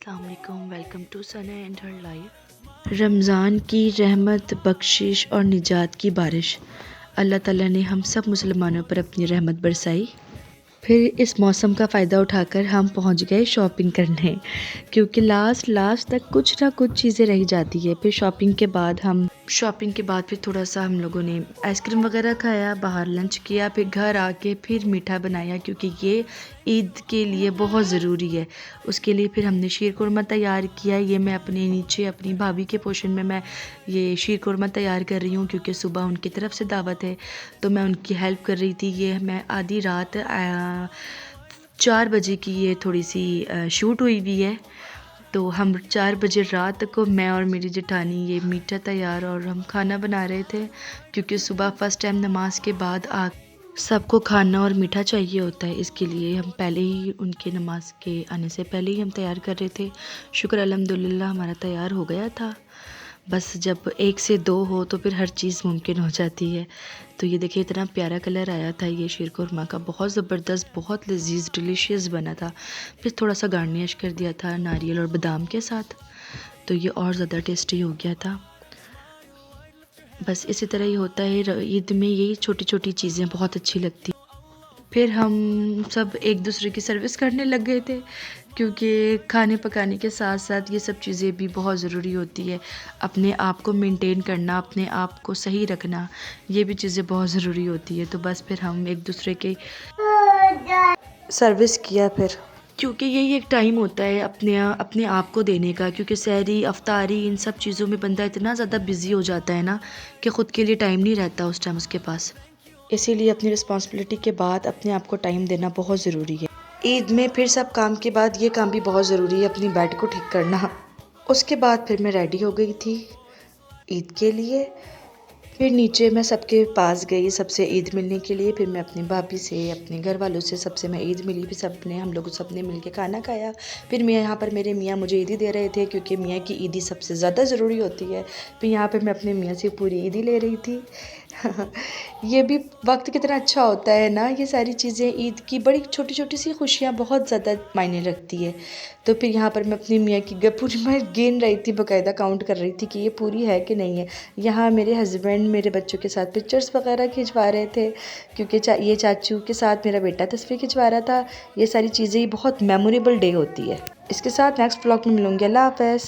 अस्सलाम वालेकुम, welcome to Sana and her life. Ramzan की रहमत, बख्शिश और निजात की बारिश अल्लाह ताला ने हम सब मुसलमानों पर अपनी रहमत बरसाई। फिर इस मौसम का फ़ायदा उठाकर हम पहुंच गए शॉपिंग करने, क्योंकि लास्ट तक कुछ ना कुछ चीज़ें रह जाती है। फिर शॉपिंग के बाद फिर थोड़ा सा हम लोगों ने आइसक्रीम वगैरह खाया, बाहर लंच किया, फिर घर आके फिर मीठा बनाया, क्योंकि ये ईद के लिए बहुत ज़रूरी है। उसके लिए फिर हमने शीर कुरमा तैयार किया। ये मैं अपने नीचे अपनी भाभी के पोर्शन में मैं ये शीर कुरमा तैयार कर रही हूँ, क्योंकि सुबह उनकी तरफ से दावत है, तो मैं उनकी हेल्प कर रही थी। ये मैं आधी रात 4 बजे की ये थोड़ी सी शूट हुई हुई है। तो हम 4 बजे रात को मैं और मेरी जेठानी ये मीठा तैयार और हम खाना बना रहे थे, क्योंकि सुबह फ़र्स्ट टाइम नमाज के बाद सबको खाना और मीठा चाहिए होता है। इसके लिए हम पहले ही उनके नमाज के आने से पहले ही हम तैयार कर रहे थे। शुक्र अल्हम्दुलिल्लाह हमारा तैयार हो गया था। बस जब 1 से 2 हो तो फिर हर चीज़ मुमकिन हो जाती है। तो ये देखिए इतना प्यारा कलर आया था ये शीर कुरमा का, बहुत ज़बरदस्त, बहुत लजीज डिलीशियस बना था। फिर थोड़ा सा गार्निश कर दिया था नारियल और बादाम के साथ, तो ये और ज़्यादा टेस्टी हो गया था। बस इसी तरह ही होता है, ईद में यही छोटी छोटी चीज़ें बहुत अच्छी लगती। फिर हम सब एक दूसरे की सर्विस करने लग गए थे, क्योंकि खाने पकाने के साथ साथ ये सब चीज़ें भी बहुत ज़रूरी होती है। अपने आप को मेंटेन करना, अपने आप को सही रखना, ये भी चीज़ें बहुत ज़रूरी होती है। तो बस फिर हम एक दूसरे के सर्विस किया फिर, क्योंकि यही एक टाइम होता है अपने आप को देने का। क्योंकि सहरी, अफ्तारी, इन सब चीज़ों में बंदा इतना ज़्यादा बिज़ी हो जाता है ना कि ख़ुद के लिए टाइम नहीं रहता उस टाइम उसके पास। इसीलिए अपनी रिस्पॉन्सिबिलिटी के बाद अपने आप को टाइम देना बहुत ज़रूरी है। ईद में फिर सब काम के बाद ये काम भी बहुत ज़रूरी है, अपनी बेड को ठीक करना। उसके बाद फिर मैं रेडी हो गई थी ईद के लिए। फिर नीचे मैं सबके पास गई सबसे ईद मिलने के लिए। फिर मैं अपनी भाभी से, अपने घर वालों से, सबसे मैं ईद मिली। फिर हम लोग सबने मिल के खाना खाया। फिर मैं यहाँ पर मेरे मियाँ मुझे ईदी दे रहे थे, क्योंकि मियाँ की ईदी सबसे ज़्यादा ज़रूरी होती है। फिर यहाँ पर मैं अपने मियाँ से पूरी ईदी ले रही थी। ये भी वक्त कितना अच्छा होता है ना, ये सारी चीज़ें ईद की बड़ी छोटी छोटी सी खुशियाँ बहुत ज़्यादा मायने रखती है। तो फिर यहाँ पर मैं अपनी मियाँ की पूरी मैं गिन रही थी, बाकायदा काउंट कर रही थी कि ये पूरी है कि नहीं है। यहाँ मेरे हस्बैंड मेरे बच्चों के साथ पिक्चर्स वगैरह खिंचवा रहे थे, क्योंकि ये चाचू के साथ मेरा बेटा तस्वीर खिंचवा रहा था। ये सारी चीज़ें बहुत मेमोरेबल डे होती है। इसके साथ नेक्स्ट व्लॉग में मिलूँगी। अल्लाह हाफ़िज़।